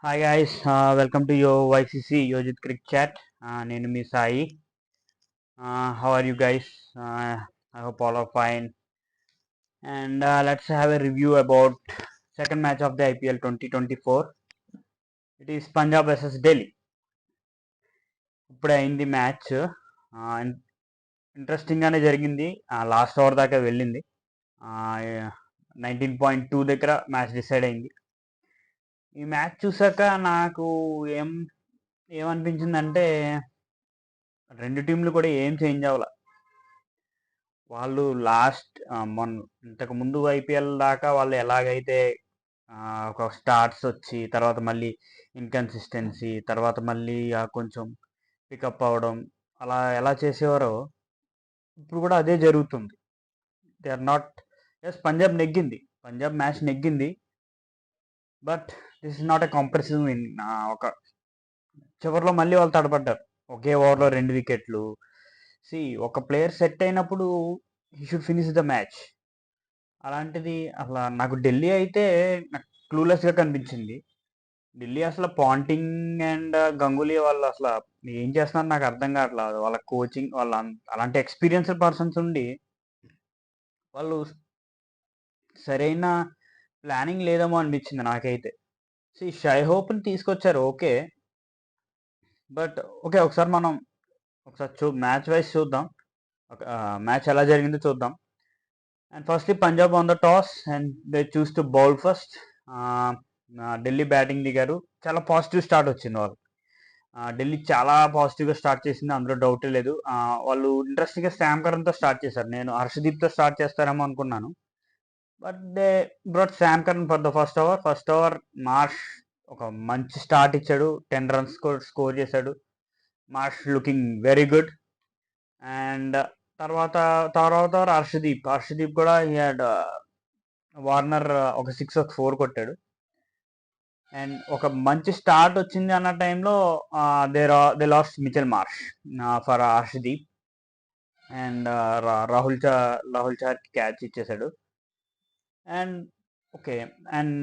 Hi guys, welcome to your YCC Yojit Cricket Chat. నేను మీ Sai. How are you guys? I hope all are fine. And let's have a review about second match of the IPL 2024. It is Punjab versus Delhi. ఇప్పుడే అయింది match. ఇంట్రెస్టింగ్గానే జరిగింది. Last over దాకా వెళ్ళింది. 19.2 దగ్గర match decide అయింది. ఈ match చూసాక నాకు ఏం ఏమనిపించిందంటే రెండు టీంలు కూడా ఏం చేంజ్ అవ్వాల. వాళ్ళు లాస్ట్ మొన్న ఇంతకు ముందు ఐపీఎల్ దాకా వాళ్ళు ఎలాగైతే ఒక స్టార్ట్స్ వచ్చి తర్వాత మళ్ళీ ఇన్కన్సిస్టెన్సీ తర్వాత మళ్ళీ కొంచెం పికప్ అవ్వడం అలా ఎలా చేసేవారో ఇప్పుడు కూడా అదే జరుగుతుంది. They are not. Yes, Punjab match నెగ్గింది. But this is not a comprehensive win. ఒక చివరిలో మళ్ళీ వాళ్ళు తడబడ్డారు. ఒకే ఓవర్లో 2 వికెట్లు. ఒక ప్లేయర్ సెట్ అయినప్పుడు he should finish the match. అలాంటిది అసలు నాకు ఢిల్లీ అయితే నాకు క్లూలెస్గా కనిపించింది. ఢిల్లీ అసలు పాంటింగ్ అండ్ గంగూలీ వాళ్ళు అసలు ఏం చేస్తున్నారు నాకు అర్థం కావట్లేదు. వాళ్ళ కోచింగ్ వాళ్ళ అలాంటి ఎక్స్పీరియన్స్డ్ పర్సన్స్ ఉండి వాళ్ళు సరైన ప్లానింగ్ లేదేమో అనిపించింది నాకైతే. షై హోప్ని తీసుకొచ్చారు, ఓకే. బట్ ఓకే, ఒకసారి మనం మ్యాచ్ వైజ్ చూద్దాం. మ్యాచ్ ఎలా జరిగిందో చూద్దాం. And firstly Punjab on the toss and they choose to bowl first. Delhi batting దిగారు. చాలా పాజిటివ్ స్టార్ట్ వచ్చింది వాళ్ళు. ఢిల్లీ చాలా పాజిటివ్గా స్టార్ట్ చేసింది, అందులో డౌటే లేదు. వాళ్ళు ఇంట్రెస్టింగ్గా శామ్ కరణ్తో స్టార్ట్ చేశారు. నేను హర్షదీప్తో స్టార్ట్ చేస్తారేమో అనుకున్నాను. But they brought Sam Curran for the first over Marsh ఒక మంచి స్టార్ట్ ఇచ్చాడు. 10 runs స్కోర్ చేశాడు. Marsh looking very good. And తర్వాత హర్షదీప్ కూడా వార్నర్ ఒక 6 ఒక 4 కొట్టాడు. అండ్ ఒక మంచి స్టార్ట్ వచ్చింది అన్న టైంలో they lost Mitchell Marsh for Harshdeep. And Rahul చహర్కి క్యాచ్ ఇచ్చేసాడు. అండ్ ఓకే, అండ్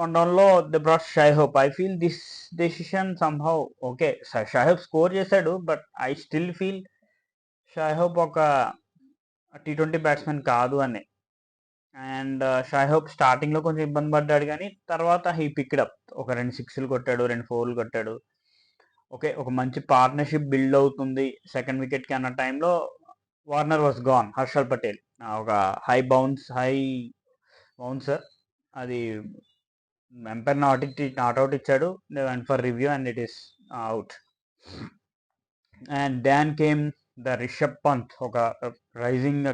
1 downలో they brought Shai Hope. I feel this decision somehow okay. Shai Hope score చేశాడు, but I still feel Shai Hope ఒక T20 బ్యాట్స్మెన్ కాదు అని. And Shai Hope స్టార్టింగ్లో కొంచెం ఇబ్బంది పడ్డాడు, కానీ తర్వాత హీ పిక్డ్ అప్. ఒక 2 6లు కొట్టాడు, 2 4లు కొట్టాడు. ఓకే, ఒక మంచి పార్ట్నర్షిప్ బిల్డ్ అవుతుంది సెకండ్ వికెట్కి అన్న టైంలో Warner was gone. Harshal Patel ఒక హై బౌన్సర్, అది ఎంపైర్ నాట్అవుట్ ఇచ్చాడు. They went for review and it is out. And then came the Rishabh Pant. ఒక రైజింగ్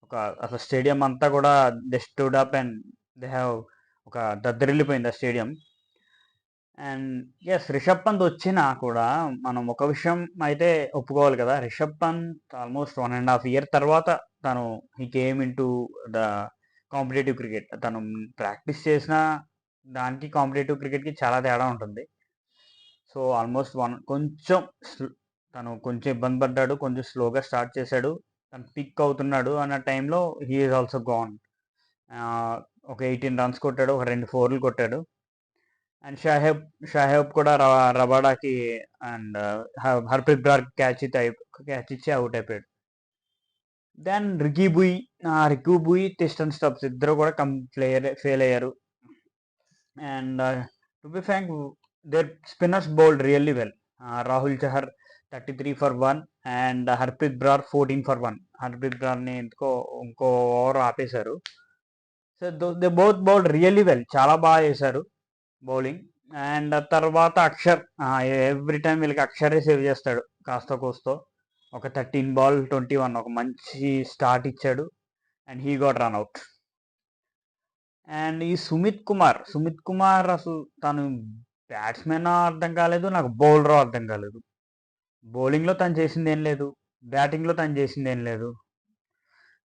ఒక అసలు స్టేడియం అంతా కూడా they stood up and they have ఒక దద్దరిల్లిపోయింది ఆ stadium. And yes, Rishabh Pant వచ్చినా కూడా మనం ఒక విషయం అయితే ఒప్పుకోవాలి కదా, రిషబ్ పంత్ ఆల్మోస్ట్ 1.5 year తర్వాత తను he came in to the competitive cricket. తను ప్రాక్టీస్ చేసిన దానికి కాంపిటేటివ్ క్రికెట్కి చాలా తేడా ఉంటుంది. సో ఆల్మోస్ట్ తను కొంచెం ఇబ్బంది పడ్డాడు, కొంచెం స్లోగా స్టార్ట్ చేశాడు. తను పిక్ అవుతున్నాడు అన్న టైంలో హీ ఈజ్ ఆల్సో గాన్. ఒక 18 runs కొట్టాడు, ఒక 2 4లు కొట్టాడు. అండ్ షాహెబ్ కూడా రబాడాకి అండ్ హర్ప్రీత్ బ్రార్ క్యాచ్ ఇచ్చి అవుట్ అయిపోయాడు. దెన్ రికీ బుయ్ టెస్ట్ అండ్ స్టబ్స్ ఇద్దరు కూడా ఫెయిల్ అయ్యారు. And to be frank, their spinners bowled really well. Rahul Chahar 33 for 1 and Harpreet Brar 14 for 1. Harpreet బ్రార్ని ఇంకో ఓవర్ ఆపేశారు. So they both bowled really well, చాలా బాగా చేశారు బౌలింగ్. అండ్ తర్వాత అక్షర్, ఎవ్రీ టైం వీళ్ళకి అక్షరే సేవ్ చేస్తాడు కాస్త కోస్తో. ఒక 13 ball 21 ఒక మంచి స్టార్ట్ ఇచ్చాడు and he got run out. And ఈ సుమిత్ కుమార్ అసలు తను బ్యాట్స్మెన్ అర్థం కాలేదు, నాకు బౌలర్ అర్థం కాలేదు. బౌలింగ్లో తను చేసింది ఏం లేదు, బ్యాటింగ్లో తను చేసింది ఏం లేదు.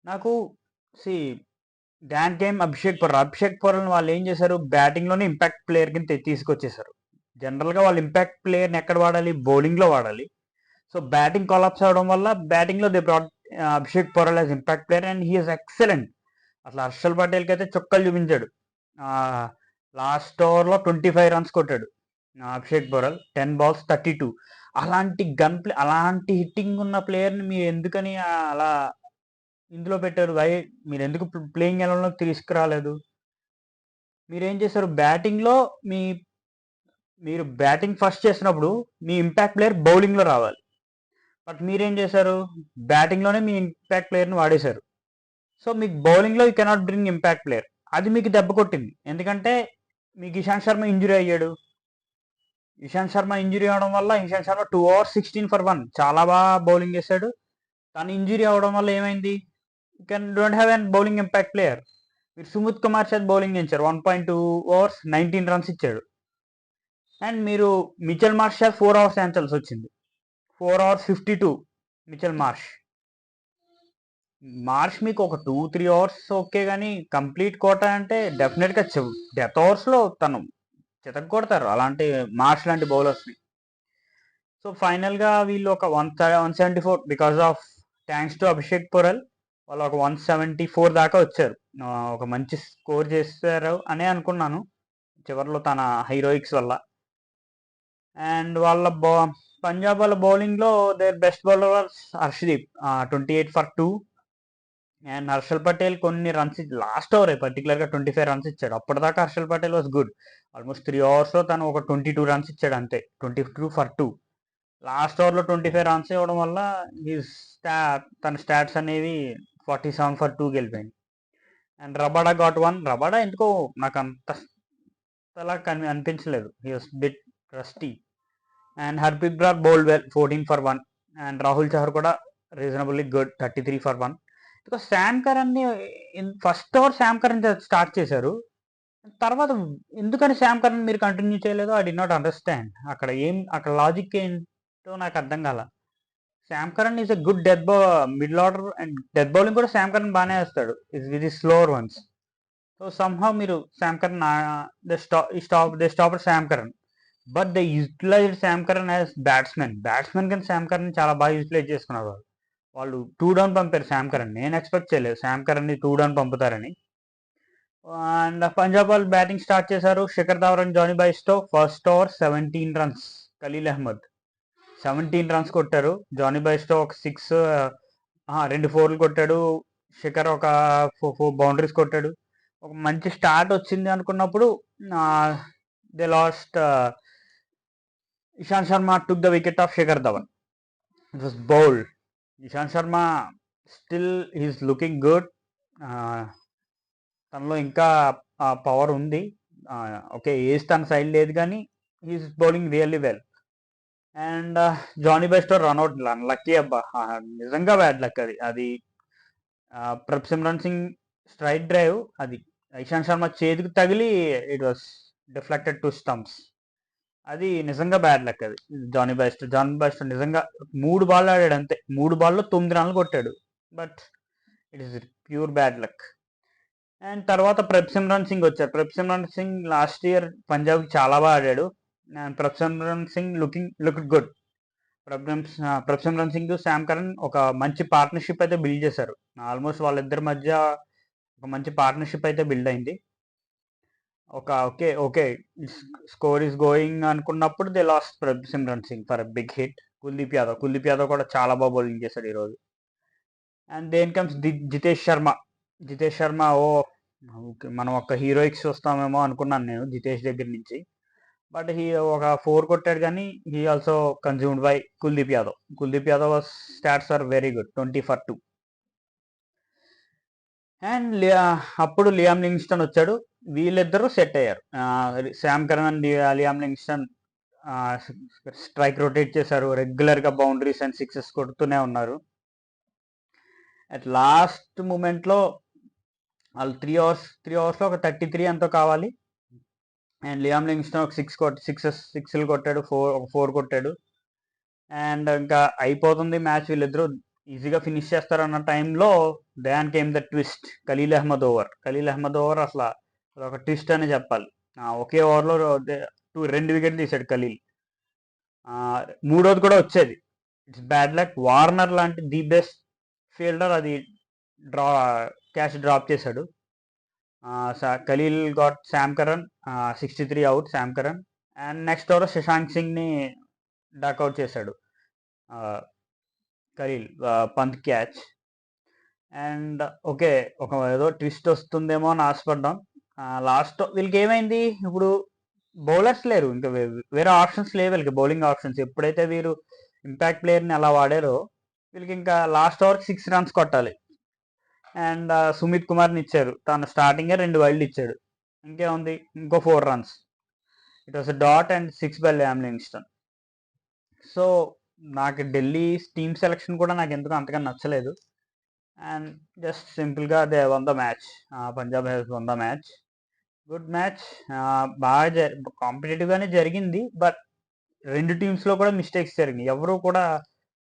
నాకు డాన్ గేమ్ అభిషేక్ పొరల్ని వాళ్ళు ఏం చేశారు, బ్యాటింగ్లోనే ఇంపాక్ట్ ప్లేయర్ కింద తీసుకొచ్చేసారు. జనరల్గా వాళ్ళు ఇంపాక్ట్ ప్లేయర్ని ఎక్కడ వాడాలి, బౌలింగ్లో వాడాలి. సో బ్యాటింగ్ కొలాప్స్ అవడం వల్ల బ్యాటింగ్లో they brought Abhishek Porel as impact player and he is excellent. అసలు హర్షల్ పటేల్కి అయితే చుక్కలు చూపించాడు. లాస్ట్ ఓవర్లో 25 runs కొట్టాడు. అభిషేక్ బొరల్ 10 బాల్స్ 32. అలాంటి హిట్టింగ్ ఉన్న ప్లేయర్‌ని మీరు ఎందుకని అలా ఇందులో పెట్టారు? మీరెందుకు ప్లేయింగ్ 11లోకి తీసుకురాలేదు? మీరేం చేశారు బ్యాటింగ్‌లో మీ మీరు బ్యాటింగ్ ఫస్ట్ చేసినప్పుడు మీ ఇంపాక్ట్ ప్లేయర్ బౌలింగ్‌లో రావాలి. బట్ మీరేం చేశారు? బ్యాటింగ్‌లోనే మీ ఇంపాక్ట్ ప్లేయర్‌ని వాడేశారు. సో, మీకు బౌలింగ్‌లో you cannot bring impact player. అది మీకు దెబ్బ కొట్టింది. ఎందుకంటే మీకు ఇషాంత్ శర్మ ఇంజ్యూరీ అయ్యాడు. ఇషాంత్ శర్మ ఇంజ్యూరీ అవ్వడం వల్ల ఇషాంత్ శర్మ 2 ఓవర్స్ 16 ఫర్ 1 చాలా బౌలింగ్ చేశాడు. తను ఇంజ్యూరీ అవ్వడం వల్ల ఏమైంది? Don't have an bowling impact player. మీరు సుమిత్ కుమార్ చేత బౌలింగ్ చేయించారు. 1.2 ఓవర్స్ 19 రన్స్ ఇచ్చాడు. అండ్ మీరు మిచెల్ మార్ష్ చేత 4 అవర్స్ వేయించాల్సి వచ్చింది. 4 అవర్స్ 52 మిచెల్ మార్ష్ మీకు ఒక 2-3 అవర్స్ ఓకే కానీ కంప్లీట్ కోట అంటే డెఫినెట్గా డెత్ ఓవర్స్లో తను చితక్కొడతారు అలాంటి మార్ష్ లాంటి బౌలర్స్ని. సో ఫైనల్గా వీళ్ళు ఒక 174 because of thanks to Abhishek Porel వాళ్ళు ఒక 174 దాకా వచ్చారు. ఒక మంచి స్కోర్ చేస్తారు అనే అనుకున్నాను చివరిలో తన హీరోయిక్స్ వల్ల. అండ్ పంజాబ్ వాళ్ళ బౌలింగ్లో their best bowler Harshdeep 28 for 2. And Harshal Patel కొన్ని రన్స్ లాస్ట్ ఓవర్ పర్టికులర్గా 25 రన్స్ ఇచ్చాడు. అప్పటిదాకా Harshal Patel was good. Almost 3 ఓవర్స్లో తను ఒక 22 రన్స్ ఇచ్చాడు అంతే. 22 ఫర్ 2. లాస్ట్ ఓవర్లో 25 రన్స్ ఇవ్వడం వల్ల తన స్టాట్స్ అనేవి 47 ఫర్ 2 గెలిపోయింది. And Rabada got 1. రబాడా ఎందుకో నాకు అంతలా అనిపించలేదు. He was bit rusty. And Harpreet Brar bowled well 14 for 1. And Rahul Chahar కూడా reasonably good 33 for 1. Because Sam కరణ్ని first over Sam Curran start చేశారు. తర్వాత ఎందుకని శామ్ కరణ్ మీరు కంటిన్యూ చేయలేదు? I did not understand. అక్కడ లాజిక్ ఏంటో నాకు అర్థం కాల. Sam Curran is a good middle order and death bowling కూడా శామ్ కరణ్ బాగానే వేస్తాడు with the slower ones. So somehow మీరు Sam Curran they stop Sam Curran. But they utilized Sam Curran as batsmen కానీ Sam Curran చాలా బాగా utilise చేసుకున్నారు. వాళ్ళు 2 down పంపారు శామ్ కరణ్. నేను ఎక్స్పెక్ట్ చేయలేదు శామ్ కరణ్ని 2 డౌన్ పంపుతారని. అండ్ పంజాబ్ వాళ్ళు బ్యాటింగ్ స్టార్ట్ చేశారు. Shikhar Dhawan, Jonny Bairstow first over 17 runs. Khaleel Ahmed 17 runs కొట్టారు. జానీ బైస్టో ఒక 6 2 4లు కొట్టాడు. శిఖర్ ఒక 4 బౌండరీస్ కొట్టాడు. ఒక మంచి స్టార్ట్ వచ్చింది అనుకున్నప్పుడు they last. Ishant Sharma took the wicket of Shikhar Dhawan. It was bowled. Ishant Sharma still he's looking good. తనలో ఇంకా పవర్ ఉంది. ఓకే ఏజ్ తన సైడ్ లేదు కానీ he's bowling really well. And Jonny Bairstow run out lucky అబ్బా, నిజంగా బ్యాడ్ లక్ అది ప్రభ్సిమ్రన్ సింగ్ స్ట్రైట్ డ్రైవ్ అది ఇషాంత్ శర్మ చేతికి తగిలి it was deflected to stumps. అది నిజంగా బ్యాడ్ లక్. అది జానీ బెస్టో నిజంగా 3 బాల్ ఆడాడు అంతే. 3 బాల్లో 9 రన్లు కొట్టాడు. But it is pure bad luck. And తర్వాత ప్రభ్సిమ్రన్ సింగ్ వచ్చారు. ప్రభ్సిమ్రన్ సింగ్ లాస్ట్ ఇయర్ పంజాబ్కి చాలా బాగా ఆడాడు. And Prabhsimran Singh look good. Prabhsimran Singh Sam Curran ఒక మంచి పార్ట్నర్షిప్ అయితే బిల్డ్ చేశారు. ఆల్మోస్ట్ వాళ్ళిద్దరి మధ్య ఒక మంచి పార్ట్నర్షిప్ అయితే బిల్డ్ అయింది. ఓకే స్కోర్ ఈస్ గోయింగ్ అనుకున్నప్పుడు they lost Prabhsimran Singh for big hit. Kuldeep Yadav కూడా చాలా బాగా బౌలింగ్ చేశాడు ఈరోజు. And then comes Jitesh Sharma మనం ఒక హీరోయిక్స్ వస్తామేమో అనుకున్నాను నేను జితేష్ దగ్గర నుంచి. బట్ ఒక 4 కొట్టాడు కానీ he also consumed by Kuldeep Yadav stats are very good 20 for 2. And అప్పుడు లియామ్ లింగ్స్టన్ వచ్చాడు. వీళ్ళిద్దరూ సెట్ అయ్యారు. Sam Curran and Liam Livingstone strike rotate చేశారు. రెగ్యులర్గా బౌండరీస్ అండ్ సిక్సెస్ కొడుతూనే ఉన్నారు. అట్ లాస్ట్ మూమెంట్లో వాళ్ళు 3 అవర్స్లో ఒక 33 ఎంతో కావాలి. అండ్ లియామ్ లింగ్స్టన్ ఒక 6లు కొట్టాడు. 4 కొట్టాడు. అండ్ ఇంకా అయిపోతుంది మ్యాచ్, వీళ్ళిద్దరూ ఈజీగా ఫినిష్ చేస్తారన్న టైంలో then came the twist. Khaleel Ahmed over అసలు ఒక ట్విస్ట్ అని చెప్పాలి. ఒకే ఓవర్లో 2 వికెట్లు తీశాడు ఖలీల్. మూడోది కూడా వచ్చేది. It's bad luck. వార్నర్ లాంటి ది బెస్ట్ ఫీల్డర్ అది క్యాచ్ డ్రాప్ చేశాడు. Khaleel got Sam Curran 63 out. Sam Curran and next over Shashank సింగ్ని డక్అవుట్ చేశాడు Khaleel Pant catch. And okay, ఒక ఏదో ట్విస్ట్ వస్తుందేమో అని ఆశపడ్డాం. లాస్ట్ వీళ్ళకి ఏమైంది, ఇప్పుడు బౌలర్స్ లేరు, ఇంకా వేరే ఆప్షన్స్ లేవు వీళ్ళకి, బౌలింగ్ ఆప్షన్స్. ఎప్పుడైతే వీరు ఇంపాక్ట్ ప్లేయర్ని అలా వాడారో వీళ్ళకి ఇంకా లాస్ట్ ఓవర్కి 6 runs కొట్టాలి. అండ్ సుమిత్ కుమార్ని ఇచ్చారు, తను స్టార్టింగే 2 వైల్డ్ ఇచ్చాడు, ఇంకేముంది, ఇంకో 4 runs. It was dot and 6 by Liam Livingstone. So నాకు ఢిల్లీ టీమ్ సెలెక్షన్ కూడా నాకు ఎందుకు అంతగా నచ్చలేదు. అండ్ జస్ట్ సింపుల్గా they won the match. Punjab has won the match. Good match. బాగా కాంపిటేటివ్గానే జరిగింది, బట్ 2 టీమ్స్లో కూడా మిస్టేక్స్ జరిగినాయి. ఎవరు కూడా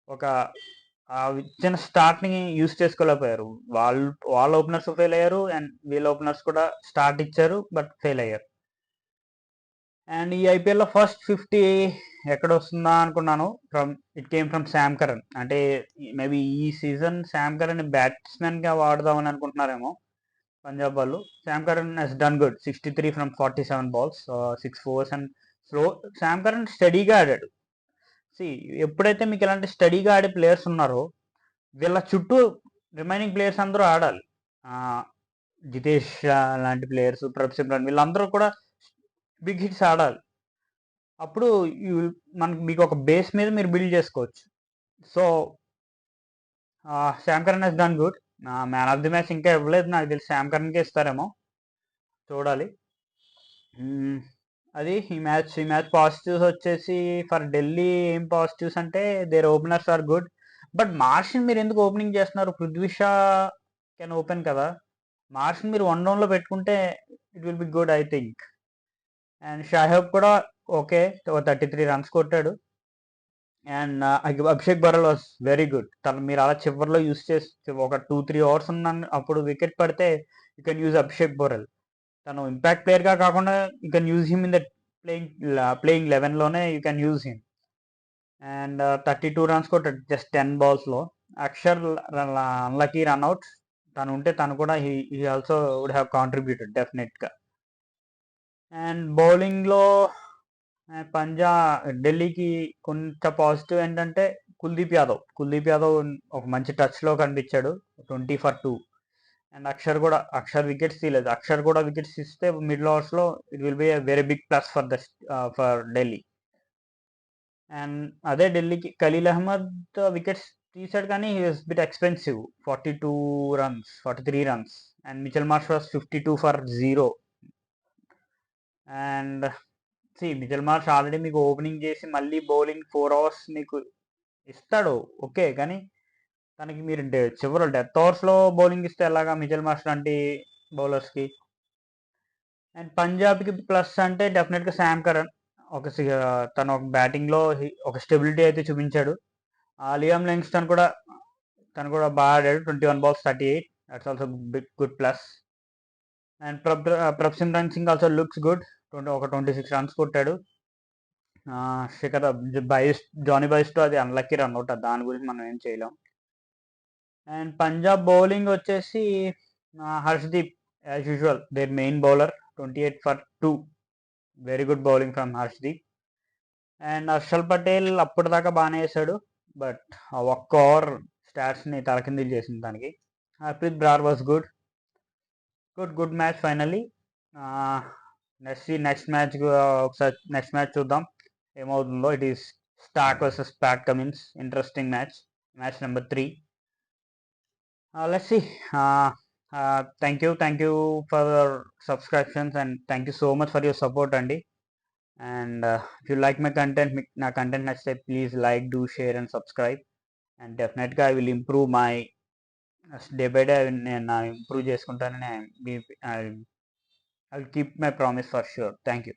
ఒక ఇచ్చిన స్టార్ట్ని యూస్ చేసుకోలేకపోయారు. వాళ్ళ ఓపెనర్స్ ఫెయిల్ అయ్యారు అండ్ వీళ్ళ ఓపెనర్స్ కూడా స్టార్ట్ ఇచ్చారు బట్ ఫెయిల్ అయ్యారు. అండ్ ఈ ఐపీఎల్లో ఫస్ట్ 50 ఎక్కడ వస్తుందా అనుకున్నాను. It came from Sam Curran. అంటే మేబీ ఈ సీజన్ శామ్ కరన్ బ్యాట్స్మెన్గా వాడదామని అనుకుంటున్నారేమో పంజాబ్ వాళ్ళు. Sam Curran he's done good, 63 from 47 balls, 6 4s and slow. Sam Curran స్టడీగా ఆడాడు. ఎప్పుడైతే మీకు ఇలాంటి స్టడీగా ఆడే ప్లేయర్స్ ఉన్నారో వీళ్ళ చుట్టూ రిమైనింగ్ ప్లేయర్స్ అందరూ ఆడాలి. జితేష్ లాంటి ప్లేయర్స్, ప్రభ్ సిమ్రన్, వీళ్ళందరూ కూడా బిగ్ హిట్స్ ఆడాలి. అప్పుడు మీకు ఒక బేస్ మీద మీరు బిల్డ్ చేసుకోవచ్చు. So Sam Curran he's done good. Man of the match ఇంకా ఇవ్వలేదు, నాకు తెలిసి శామ్ కరన్కే ఇస్తారేమో, చూడాలి. అది ఈ మ్యాచ్ పాజిటివ్స్ వచ్చేసి ఫర్ ఢిల్లీ ఏం పాజిటివ్స్ అంటే their openers are good. But మార్ష్ని మీరు ఎందుకు ఓపెనింగ్ చేస్తున్నారు? పృథ్వీ షా కెన్ ఓపెన్ కదా. మార్ష్ని మీరు 1 downలో పెట్టుకుంటే it will be good I think. And Shai Hope కూడా ఓకే, 33 runs కొట్టాడు. And Abhishek Porel was very good. తను మీరు అలా చివరిలో యూస్ చేసి ఒక 2-3 overs ఉన్నాను, అప్పుడు వికెట్ పడితే you can use Abhishek Porel. తను ఇంపాక్ట్ ప్లేయర్గా కాకుండా you can use him in the playing 11లోనే you can use him. And 32 runs కొట్టాడు just 10 balls. Axar unlucky run out. తను ఉంటే తను కూడా he also would have contributed డెఫినెట్గా. అండ్ బౌలింగ్లో ఢిల్లీకి కొంత పాజిటివ్ ఏంటంటే కుల్దీప్ యాదవ్ ఒక మంచి టచ్లో కనిపించాడు, 20 for 2. అండ్ అక్షర్ వికెట్స్ తీయలేదు. అక్షర్ కూడా వికెట్స్ ఇస్తే మిడిల్ ఓవర్స్లో it will be a very big plus for Delhi. And అదే ఢిల్లీకి ఖలీల్ అహ్మద్ వికెట్స్ తీసాడు కానీ he was bit expensive, 43 runs. And Mitchell Marsh was 52 for 0. And Mitchell Marsh already మీకు ఓపెనింగ్ చేసి మళ్ళీ బౌలింగ్ 4 hours మీకు ఇస్తాడు ఓకే, కానీ తనకి మీరు చివరి డెత్ ఓవర్స్లో బౌలింగ్ ఇస్తే ఎలాగా మిచెల్ మార్ష్ లాంటి బౌలర్స్కి. అండ్ పంజాబ్కి ప్లస్ అంటే డెఫినెట్గా శామ్ కరన్. తను ఒక బ్యాటింగ్లో ఒక స్టెబిలిటీ అయితే చూపించాడు. లియామ్ లివింగ్స్టన్ కూడా బాగా ఆడాడు, 21 balls 38. That's also big good plus. And Prabhsimran Singh also looks good, 26 runs కొట్టాడు. జానీ బైస్టో అది అన్లక్కీ రన్అట్, దాని గురించి మనం ఏం చేయలేం. అండ్ పంజాబ్ బౌలింగ్ వచ్చేసి Harshdeep as usual their main bowler, 28 for 2. Very good bowling from Harshdeep. And Harshal Patel అప్పటిదాకా బాగానే వేసాడు, బట్ ఆ ఒక్క ఓవర్ స్టాట్స్ని తలకిందులు చేసింది దానికి. Harpreet Brar was good match finally. Next match చూద్దాం ఏమవుతుందో. It is Starc versus Pat Cummins, interesting match number 3. Let's see. Thank you for your subscriptions and thank you so much for your support అండి. And if you like my content, నా content నచ్చితే please like, do, share and subscribe. And డెఫినెట్గా I will improve my day by day. నేను improve చేసుకుంటానని I will keep my promise for sure. Thank you.